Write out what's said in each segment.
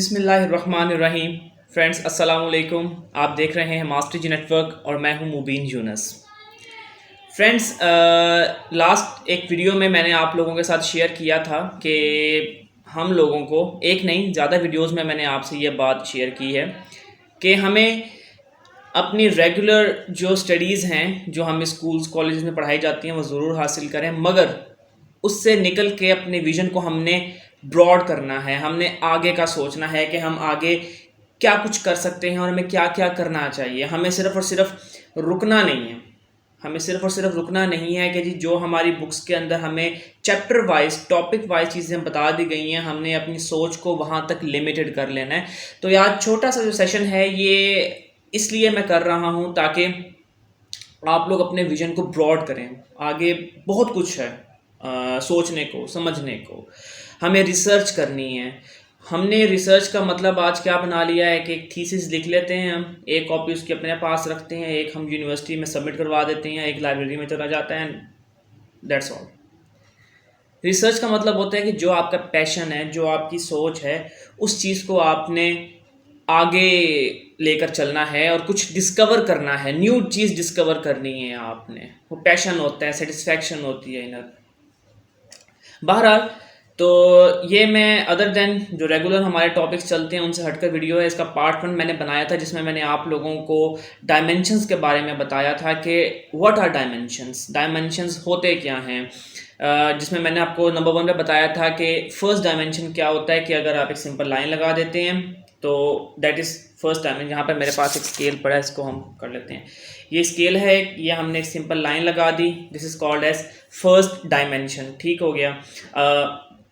बिस्मिल्लाहिर्रहमानिर्रहीम। फ्रेंड्स अस्सलाम वालेकुम। आप देख रहे हैं मास्टर जी नेटवर्क और मैं हूं मुबीन यूनस। फ्रेंड्स लास्ट एक वीडियो में मैंने आप लोगों के साथ शेयर किया था कि हम लोगों को एक नहीं ज़्यादा वीडियोस में मैंने आपसे ये बात शेयर की है कि हमें अपनी रेगुलर जो स्टडीज़ हैं जो हमें स्कूल्स कॉलेज में पढ़ाई जाती हैं वो ज़रूर हासिल करें, मगर उससे निकल के अपने विज़न को हमने ब्रॉड करना है। हमने आगे का सोचना है कि हम आगे क्या कुछ कर सकते हैं और हमें क्या क्या करना चाहिए। हमें सिर्फ़ और सिर्फ रुकना नहीं है। हमें सिर्फ़ और सिर्फ रुकना नहीं है कि जी जो हमारी बुक्स के अंदर हमें चैप्टर वाइज टॉपिक वाइज चीज़ें बता दी गई हैं, हमने अपनी सोच को वहाँ तक लिमिटेड कर लेना है। तो यार छोटा सा जो सेशन है ये इसलिए मैं कर रहा हूँ ताकि आप लोग अपने विजन को ब्रॉड करें। आगे बहुत कुछ है सोचने को, समझने को। हमें रिसर्च करनी है। हमने रिसर्च का मतलब आज क्या बना लिया है कि एक थीसिस लिख लेते हैं हम, एक कॉपी उसकी अपने पास रखते हैं, एक हम यूनिवर्सिटी में सबमिट करवा देते हैं, एक लाइब्रेरी में चला जाता है, दैट्स ऑल। रिसर्च का मतलब होता है कि जो आपका पैशन है, जो आपकी सोच है, उस चीज़ को आपने आगे लेकर चलना है और कुछ डिस्कवर करना है, न्यू चीज़ डिस्कवर करनी है आपने। वो पैशन होता है, सेटिस्फैक्शन होती है इनर। बहरहाल तो ये मैं अदर देन जो रेगुलर हमारे टॉपिक्स चलते हैं उनसे हटकर वीडियो है। इसका पार्ट 1 मैंने बनाया था जिसमें मैंने आप लोगों को डायमेंशंस के बारे में बताया था कि व्हाट आर डायमेंशंस, डायमेंशंस होते क्या हैं। जिसमें मैंने आपको नंबर 1 में बताया था कि फर्स्ट डायमेंशन क्या होता है कि अगर आप एक सिंपल लाइन लगा देते हैं तो दैट इज़ फर्स्ट डायमेंशन। यहाँ पर मेरे पास एक स्केल पड़ा है, इसको हम कर लेते हैं। ये स्केल है, ये हमने एक सिंपल लाइन लगा दी, this is called as first dimension. ठीक हो गया।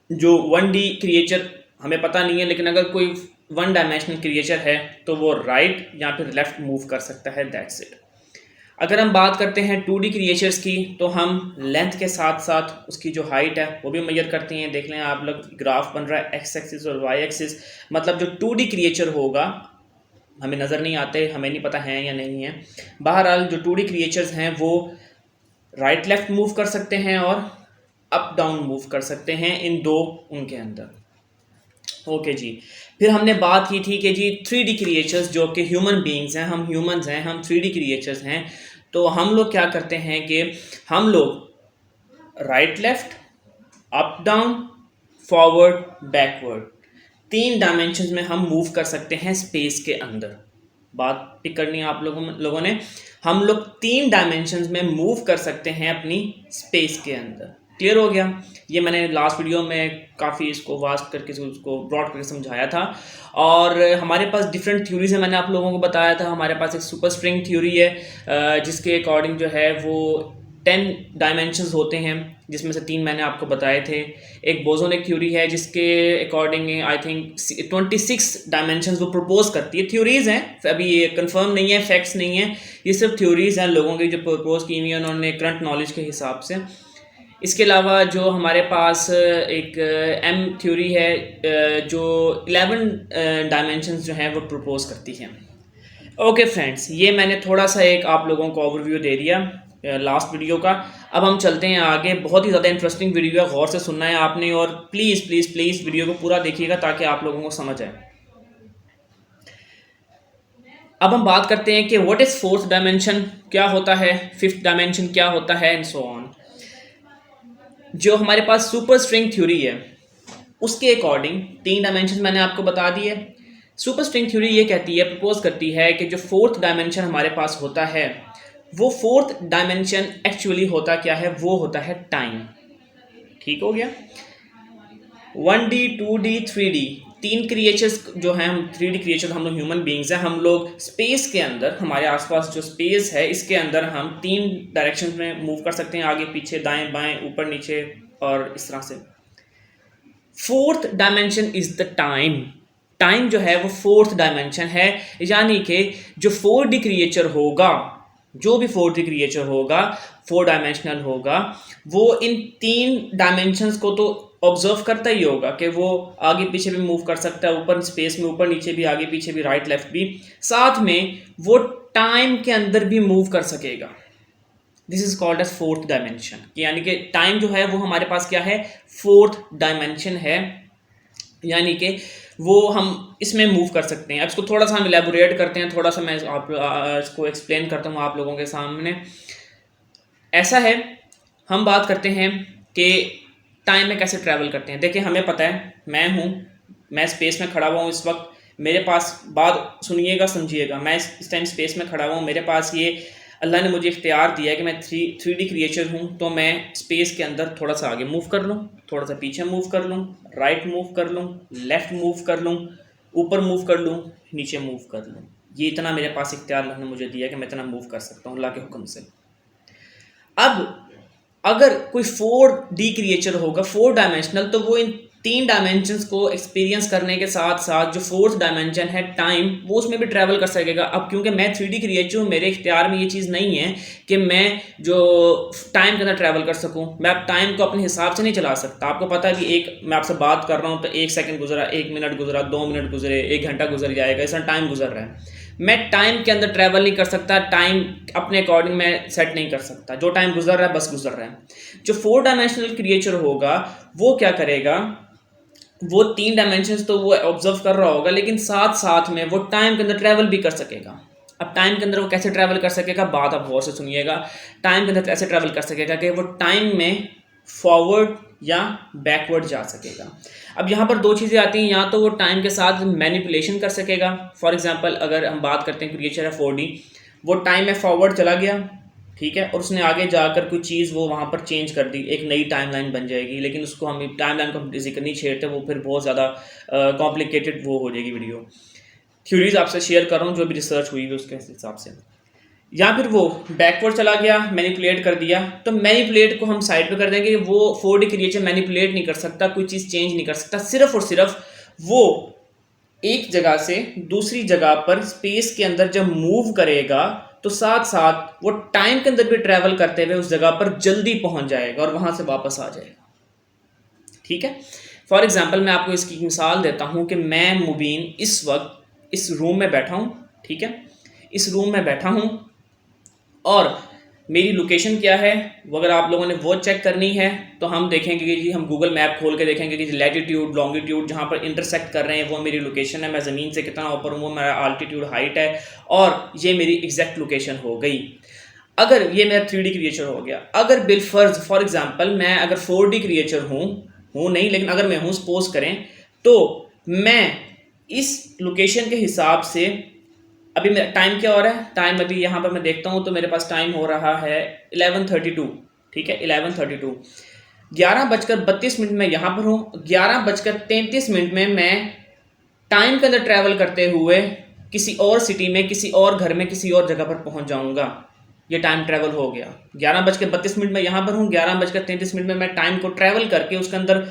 जो 1D क्रिएचर हमें पता नहीं है, लेकिन अगर कोई 1 डायमेंशनल क्रिएचर है तो वो राइट या फिर लेफ्ट मूव कर सकता है, दैट्स इट। अगर हम बात करते हैं 2D क्रिएचर्स की तो हम लेंथ के साथ साथ उसकी जो हाइट है वो भी मेजर करते हैं। देख लें आप लोग, ग्राफ बन रहा है एक्स एक्सिस और वाई एक्सिस। मतलब जो 2D क्रिएचर होगा हमें नज़र नहीं आते, हमें नहीं पता है या नहीं है। बहरहाल जो 2D क्रिएचर्स हैं वो राइट लेफ्ट मूव कर सकते हैं और अप डाउन मूव कर सकते हैं, इन दो उनके अंदर। ओके जी। फिर हमने बात की थी कि जी 3D क्रिएचर्स जो कि ह्यूमन बीइंग्स हैं, हम ह्यूमंस हैं, हम 3D क्रिएचर्स हैं। तो हम लोग क्या करते हैं कि हम लोग right left, up down, forward, backward, 3 dimensions में हम मूव कर सकते हैं स्पेस के अंदर। बात पिक करनी है आप लोगों ने। हम लोग 3 डायमेंशंस में मूव कर सकते हैं अपनी स्पेस के अंदर। क्लियर हो गया। ये मैंने लास्ट वीडियो में काफ़ी इसको वास्ट करके उसको ब्रॉड करके समझाया था। और हमारे पास डिफरेंट थ्योरीज है, मैंने आप लोगों को बताया था। हमारे पास एक सुपर स्ट्रिंग थ्योरी है जिसके अकॉर्डिंग जो है वो 10 डायमेंशंस होते हैं, जिसमें से 3 मैंने आपको बताए थे। एक बोसोनिक थ्योरी है जिसके अकॉर्डिंग आई थिंक 26 डायमेंशंस वो प्रपोज करती है। थ्योरीज हैं, अभी ये कंफर्म नहीं है, फैक्ट्स नहीं है, ये सिर्फ थ्योरीज हैं लोगों की जो प्रपोज की हुई है उन्होंने करंट नॉलेज के हिसाब से। इसके अलावा जो हमारे पास एक एम थ्योरी है जो 11 डायमेंशंस जो हैं वो प्रपोज करती है। ओके फ्रेंड्स, ये मैंने थोड़ा सा एक आप लोगों को ओवरव्यू दे दिया लास्ट वीडियो का। अब हम चलते हैं आगे। बहुत ही ज़्यादा इंटरेस्टिंग वीडियो है, गौर से सुनना है आपने और प्लीज़ प्लीज़ प्लीज़ वीडियो को पूरा देखिएगा ताकि आप लोगों को समझ आए। अब हम बात करते हैं कि व्हाट इज़ फोर्थ डायमेंशन, क्या होता है, फिफ्थ डायमेंशन क्या होता है, एंड सो ऑन। जो हमारे पास सुपर स्ट्रिंग थ्योरी है उसके अकॉर्डिंग 3 डायमेंशन मैंने आपको बता दिए। सुपर स्ट्रिंग थ्योरी ये कहती है, प्रपोज करती है कि जो फोर्थ डायमेंशन हमारे पास होता है वो फोर्थ डायमेंशन एक्चुअली होता क्या है, वो होता है टाइम। ठीक हो गया। 1D 2D 3D 3 क्रिएचर्स जो हैं, हम 3D क्रिएचर, हम लोग ह्यूमन बीइंग्स हैं। हम लोग स्पेस के अंदर, हमारे आसपास जो स्पेस है इसके अंदर हम 3 डायरेक्शन में मूव कर सकते हैं, आगे पीछे, दाएं बाएं, ऊपर नीचे और इस तरह से। Fourth dimension is the time. Time जो है वो फोर्थ डायमेंशन है, यानी कि जो 4D क्रिएचर होगा, जो भी 4D क्रिएचर होगा, 4 डायमेंशनल होगा, वो इन 3 डायमेंशंस को तो ऑब्जर्व करता ही होगा कि वो आगे पीछे भी मूव कर सकता है, ऊपर स्पेस में ऊपर नीचे भी, आगे पीछे भी, राइट लेफ्ट भी, साथ में वो टाइम के अंदर भी मूव कर सकेगा। This is called as fourth dimension. यानी कि टाइम जो है वो हमारे पास क्या है, फोर्थ डायमेंशन है। यानी कि वो हम इसमें मूव कर सकते हैं। अब इसको थोड़ा सा हम एलेबोरेट करते हैं, थोड़ा सा मैं इसको एक्सप्लेन करता हूँ आप लोगों के सामने। ऐसा है, हम बात करते हैं कि टाइम में कैसे ट्रैवल करते हैं। देखिए हमें पता है, मैं स्पेस में खड़ा हुआ हूँ इस वक्त, मेरे पास, बात सुनिएगा समझिएगा, मैं इस टाइम स्पेस में खड़ा हुआ हूँ, मेरे पास ये अल्लाह ने मुझे इख्तियार दिया है कि मैं थ्री डी क्रिएचर हूँ। तो मैं स्पेस के अंदर थोड़ा सा आगे मूव कर लूँ, थोड़ा सा पीछे मूव कर लूँ, राइट मूव कर लूँ, लेफ़्ट मूव कर लूँ, ऊपर मूव कर लूँ, नीचे मूव कर लूँ। ये इतना मेरे पास इख्तियार अल्लाह ने मुझे दिया कि मैं इतना मूव कर सकता हूँ अल्लाह के हुक्म से। अब अगर कोई 4D क्रिएचर होगा, 4 डायमेंशनल, तो वो इन 3 डायमेंशंस को एक्सपीरियंस करने के साथ साथ जो 4th डायमेंशन है टाइम, वो उसमें भी ट्रैवल कर सकेगा। अब क्योंकि मैं 3D क्रिएचर हूँ, मेरे इख्तियार में ये चीज़ नहीं है कि मैं जो टाइम के अंदर ट्रैवल कर सकूँ। मैं अब टाइम को अपने हिसाब से नहीं चला सकता। आपको पता है कि मैं आपसे बात कर रहा हूँ तो 1 सेकंड गुजरा, 1 मिनट गुजरा, 2 मिनट गुजरे, 1 घंटा गुजर जाएगा, ऐसा टाइम गुजर रहा है। मैं टाइम के अंदर ट्रैवल नहीं कर सकता, टाइम अपने अकॉर्डिंग मैं सेट नहीं कर सकता। जो टाइम गुजर रहा है बस गुजर रहा है। जो 4 डायमेंशनल क्रिएचर होगा वो क्या करेगा, वो 3 डायमेंशंस तो वो ऑब्जर्व कर रहा होगा, लेकिन साथ साथ में वो टाइम के अंदर ट्रैवल भी कर सकेगा। अब टाइम के अंदर वो कैसे ट्रैवल कर सकेगा, बात आप गौर से सुनिएगा। टाइम के अंदर कैसे ट्रैवल कर सकेगा कि वो टाइम में फॉरवर्ड या बैकवर्ड जा सकेगा। अब यहाँ पर 2 चीज़ें आती हैं, या तो वो टाइम के साथ मैनिपुलेशन कर सकेगा। फॉर एग्जांपल अगर हम बात करते हैं क्रिएचर है 4D, वो टाइम में फॉरवर्ड चला गया, ठीक है, और उसने आगे जाकर कोई चीज़ वो वहाँ पर चेंज कर दी, एक नई टाइमलाइन बन जाएगी। लेकिन उसको हम टाइमलाइन को हम जिक्र नहीं छेड़ते, वो फिर बहुत ज़्यादा कॉम्प्लिकेटेड वो हो जाएगी वीडियो। थ्योरीज आपसे शेयर कर रहा हूँ जो भी रिसर्च हुई है उसके हिसाब से। या फिर वो बैकवर्ड चला गया, मैनिपुलेट कर दिया, तो मैनिपुलेट को हम साइड पे कर देंगे। वो 4D क्रिएचर मैनिपुलेट नहीं कर सकता, कोई चीज़ चेंज नहीं कर सकता। सिर्फ और सिर्फ वो एक जगह से दूसरी जगह पर स्पेस के अंदर जब मूव करेगा तो साथ साथ वो टाइम के अंदर भी ट्रैवल करते हुए उस जगह पर जल्दी पहुंच जाएगा और वहां से वापस आ जाएगा। ठीक है, फॉर एग्जाम्पल मैं आपको इसकी मिसाल देता हूं कि मैं मुबीन इस वक्त इस रूम में बैठा हूं, ठीक है, इस रूम में बैठा हूं और मेरी लोकेशन क्या है वो अगर आप लोगों ने वो चेक करनी है तो हम देखेंगे कि जी हम गूगल मैप खोल के देखेंगे कि लैटिट्यूड लॉन्गिट्यूड जहाँ पर इंटरसेक्ट कर रहे हैं वो मेरी लोकेशन है। मैं ज़मीन से कितना ऊपर हूँ वो मेरा आल्टीट्यूड हाइट है और ये मेरी एग्जैक्ट लोकेशन हो गई। अगर ये मेरा 3D क्रिएचर हो गया, अगर बिलफर्ज फॉर एग्जांपल मैं अगर 4D क्रिएचर हूँ नहीं, लेकिन अगर मैं हूँ सपोज करें, तो मैं इस लोकेशन के हिसाब से अभी मेरा टाइम क्या हो रहा है, टाइम अभी यहाँ पर मैं देखता हूँ तो मेरे पास टाइम हो रहा है 11:32, ठीक है, 11:32, 11:32 में यहाँ पर हूँ, 11:33 में मैं टाइम के अंदर ट्रैवल करते हुए किसी और सिटी में, किसी और घर में, किसी और जगह पर पहुँच जाऊँगा। ये टाइम ट्रैवल हो गया। 11:32 में यहाँ पर हूँ, 11:33 में मैं टाइम को ट्रैवल करके उसके अंदर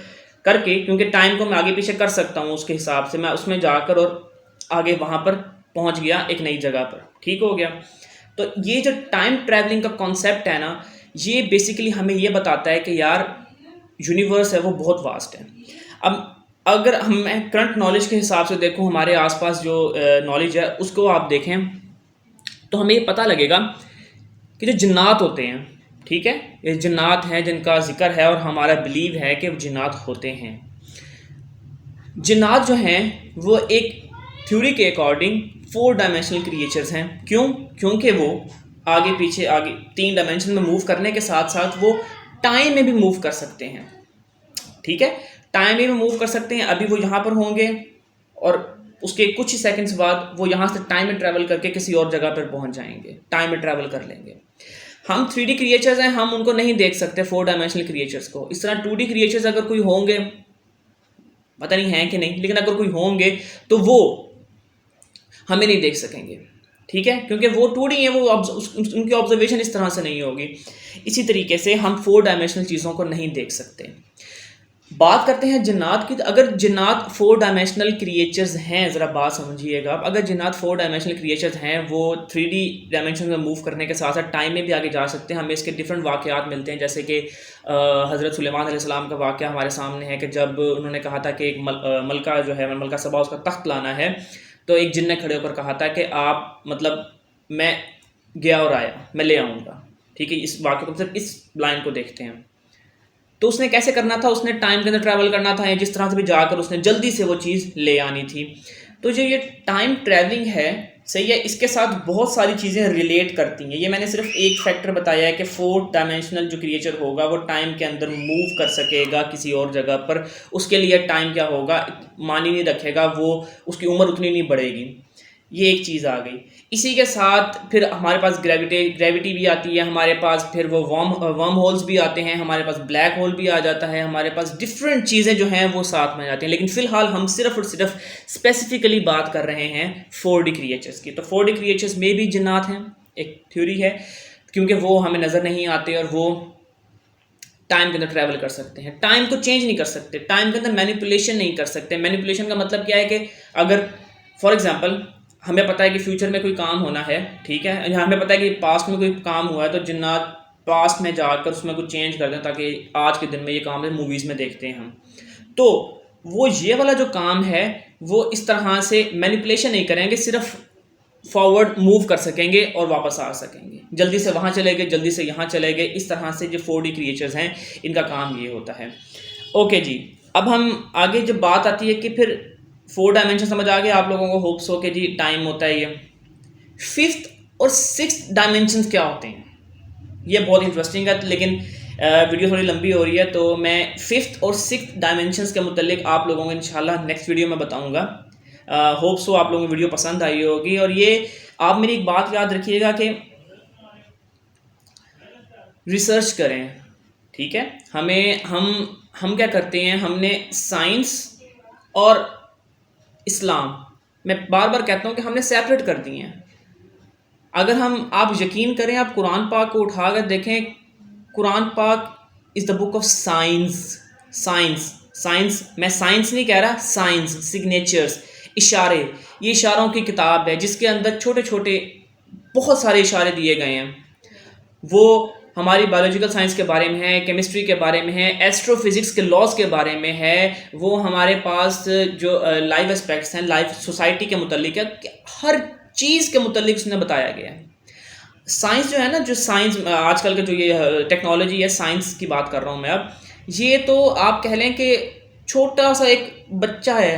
करके, क्योंकि टाइम को मैं आगे पीछे कर सकता हूँ उसके हिसाब से, मैं उसमें जाकर और आगे वहाँ पर पहुंच गया एक नई जगह पर, ठीक हो गया। तो ये जो टाइम ट्रैवलिंग का कॉन्सेप्ट है ना, ये बेसिकली हमें ये बताता है कि यार यूनिवर्स है वो बहुत वास्ट है। अब अगर हम करंट नॉलेज के हिसाब से देखूं, हमारे आसपास जो नॉलेज है उसको आप देखें तो हमें ये पता लगेगा कि जो जिन्नात होते हैं, ठीक है, ये जिन्नात हैं जिनका जिक्र है और हमारा बिलीव है कि जिन्नात होते हैं। जिन्नात जो हैं वो एक थ्योरी के अकॉर्डिंग 4 डायमेंशनल क्रिएचर्स हैं। क्यों? क्योंकि वो आगे पीछे आगे 3 डायमेंशन में मूव करने के साथ साथ वो टाइम में भी मूव कर सकते हैं, ठीक है, टाइम में भी मूव कर सकते हैं। अभी वो यहाँ पर होंगे और उसके कुछ ही सेकंड्स बाद वो यहाँ से टाइम में ट्रैवल करके किसी और जगह पर पहुँच जाएंगे, टाइम में ट्रैवल कर लेंगे। हम 3D क्रिएचर्स हैं, हम उनको नहीं देख सकते 4 डायमेंशनल क्रिएचर्स को। इस तरह 2D क्रिएचर्स अगर कोई होंगे, पता नहीं है कि नहीं, लेकिन अगर कोई होंगे तो वो हमें नहीं देख सकेंगे, ठीक है, क्योंकि वो 2D है, वो उनकी ऑब्जर्वेशन इस तरह से नहीं होगी। इसी तरीके से हम 4 डायमेंशनल चीज़ों को नहीं देख सकते। बात करते हैं जिन्नात की। अगर जिन्नात 4 डायमेंशनल क्रिएचर्स हैं, ज़रा बात समझिएगा, अगर जिन्नात 4 डायमेंशनल क्रिएचर्स हैं, वो 3D डायमेंशन में मूव करने के साथ साथ टाइम में भी आगे जा सकते हैं। हमें इसके डिफरेंट वाक़यात मिलते हैं, जैसे कि हज़रत सुलेमान अलैहिस्सलाम का वाक़या हमारे सामने है कि जब उन्होंने कहा था कि एक मलका जो है, मलका सबा, उसका तख्त लाना है, तो एक जिन ने खड़े होकर कहा था कि आप, मतलब मैं गया और आया, मैं ले आऊँगा, ठीक है। इस वाक़े को सिर्फ इस लाइन को देखते हैं, तो उसने कैसे करना था, उसने टाइम के अंदर ट्रैवल करना था या जिस तरह से भी जाकर उसने जल्दी से वो चीज़ ले आनी थी। तो जो ये टाइम ट्रैवलिंग है, सही है, इसके साथ बहुत सारी चीज़ें रिलेट करती हैं। ये मैंने सिर्फ एक फैक्टर बताया है कि 4 डायमेंशनल जो क्रिएचर होगा वो टाइम के अंदर मूव कर सकेगा किसी और जगह पर, उसके लिए टाइम क्या होगा, मानी नहीं रखेगा, वो उसकी उम्र उतनी नहीं बढ़ेगी। ये एक चीज़ आ गई। इसी के साथ फिर हमारे पास ग्रेविटी भी आती है, हमारे पास फिर वो वर्म होल्स भी आते हैं, हमारे पास ब्लैक होल भी आ जाता है, हमारे पास डिफरेंट चीज़ें जो हैं वो साथ में आ जाती हैं। लेकिन फ़िलहाल हम सिर्फ और सिर्फ स्पेसिफिकली बात कर रहे हैं 4D क्रिएचर्स की। तो 4D क्रिएचर्स में भी जिन्नात हैं, एक थ्योरी है, क्योंकि वो हमें नज़र नहीं आते और वो टाइम के अंदर ट्रैवल कर सकते हैं, टाइम को चेंज नहीं कर सकते, टाइम के अंदर मैनिपुलेशन नहीं कर सकते। मैनिपुलेशन का मतलब क्या है कि अगर फॉर एग्जांपल हमें पता है कि फ्यूचर में कोई काम होना है, ठीक है, या हमें पता है कि पास्ट में कोई काम हुआ है, तो जिन्नात पास्ट में जाकर उसमें कुछ चेंज कर दें ताकि आज के दिन में ये काम है, मूवीज़ में देखते हैं हम। तो वो ये वाला जो काम है वो इस तरह से मैनिपुलेशन नहीं करेंगे, सिर्फ फॉरवर्ड मूव कर सकेंगे और वापस आ सकेंगे, जल्दी से वहाँ चले गए, जल्दी से यहाँ चले गए। इस तरह से जो 4D क्रिएचर्स हैं इनका काम ये होता है। ओके जी, अब हम आगे जब बात आती है कि फिर 4 डायमेंशन समझ आ गया आप लोगों को, होप्स हो कि जी टाइम होता है ये। 5th और 6th डायमेंशन क्या होते हैं, ये बहुत इंटरेस्टिंग है, लेकिन वीडियो थोड़ी लंबी हो रही है, तो मैं 5th और 6th डायमेंशंस के मुतालिक आप लोगों को इंशाल्लाह नेक्स्ट वीडियो में बताऊंगा। होप्स हो आप लोगों को वीडियो पसंद आई होगी। और ये आप मेरी एक बात याद रखिएगा कि रिसर्च करें, ठीक है। हम क्या करते हैं, हमने साइंस और इस्लाम, मैं बार बार कहता हूँ कि हमने सेपरेट कर दिए हैं। अगर आप यकीन करें, आप कुरान पाक को उठा कर देखें, कुरान पाक is the book of science, मैं साइंस नहीं कह रहा, साइंस, सिग्नेचर्स, इशारे, ये इशारों की किताब है जिसके अंदर छोटे छोटे बहुत सारे इशारे दिए गए हैं। वो हमारी बायोलॉजिकल साइंस के बारे में है, केमिस्ट्री के बारे में है, एस्ट्रोफिज़िक्स के लॉज के बारे में है, वो हमारे पास जो लाइफ एस्पेक्ट्स हैं, लाइफ सोसाइटी के मुतालिक है, हर चीज़ के मुतालिक उसने बताया गया है। साइंस जो है ना, जो साइंस आजकल का जो ये टेक्नोलॉजी है, साइंस की बात कर रहा हूँ मैं अब, ये तो आप कह लें कि छोटा सा एक बच्चा है,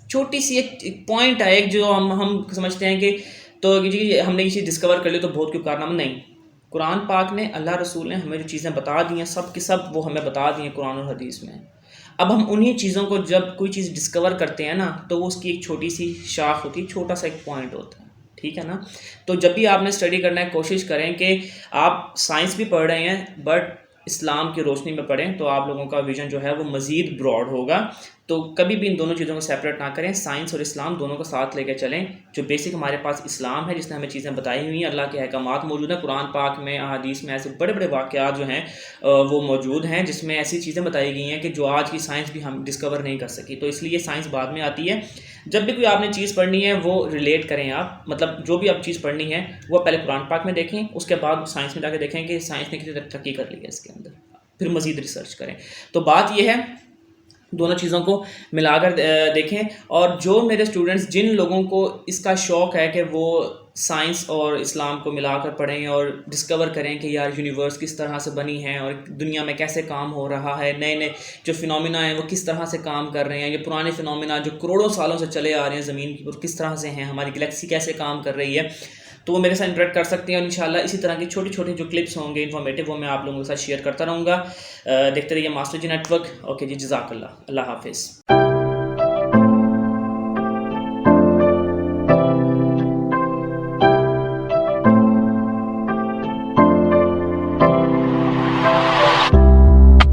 छोटी सी एक पॉइंट है, एक जो हम समझते हैं कि तो जी हमने ये चीज़ डिस्कवर कर ली तो बहुत क्यों कारनामा, नहीं। कुरान पाक ने, अल्लाह रसूल ने हमें जो चीज़ें बता दी हैं, सब की सब वो हमें बता दी हैं कुरान और हदीस में। अब हम उन्हीं चीज़ों को जब कोई चीज़ डिस्कवर करते हैं ना, तो वो उसकी एक छोटी सी शाख होती है, छोटा सा एक पॉइंट होता है, ठीक है ना। तो जब भी आपने स्टडी करना है, कोशिश करें कि आप साइंस भी पढ़ रहे हैं बट इस्लाम की रोशनी में पढ़ें, तो आप लोगों का विजन जो है वो मज़ीद ब्रॉड होगा। तो कभी भी इन दोनों चीज़ों को सेपरेट ना करें, साइंस और इस्लाम दोनों को साथ लेकर चलें। जो बेसिक हमारे पास इस्लाम है, जिसने हमें चीज़ें बताई हुई हैं, अल्लाह के अहकामात मौजूद हैं, कुरान पाक में, अहादीस में ऐसे बड़े बड़े वाक़यात जो हैं वो मौजूद हैं, जिसमें ऐसी चीज़ें बताई गई हैं कि जो आज की साइंस भी हम डिस्कवर नहीं कर सकी। तो इसलिए साइंस बाद में आती है। जब भी कोई आपने चीज़ पढ़नी है वो रिलेट करें आप, मतलब जो भी आप चीज़ पढ़नी है वो पहले कुरान पाक में देखें, उसके बाद साइंस में जाकर देखें कि साइंस ने कितनी तरक्की कर ली है इसके अंदर, फिर मज़ीद रिसर्च करें। तो बात यह है, दोनों चीज़ों को मिलाकर देखें। और जो मेरे स्टूडेंट्स, जिन लोगों को इसका शौक़ है कि वो साइंस और इस्लाम को मिलाकर पढ़ें और डिस्कवर करें कि यार यूनिवर्स किस तरह से बनी है और दुनिया में कैसे काम हो रहा है, नए नए जो फिनोमिना हैं वो किस तरह से काम कर रहे हैं, ये पुराने फिनोमिना जो करोड़ों सालों से चले आ रहे हैं ज़मीन की, और किस तरह से हैं, हमारी गैलेक्सी कैसे काम कर रही है, तो वो मेरे साथ इंटरेक्ट कर सकते हैं। और इंशाल्लाह इसी तरह के छोटे छोटे जो क्लिप्स होंगे इन्फॉर्मेटिव, वो मैं आप लोगों के साथ शेयर करता रहूँगा। देखते रहिए मास्टर जी नेटवर्क। ओके जी, जज़ाकल्लाह, अल्लाह हाफिज़।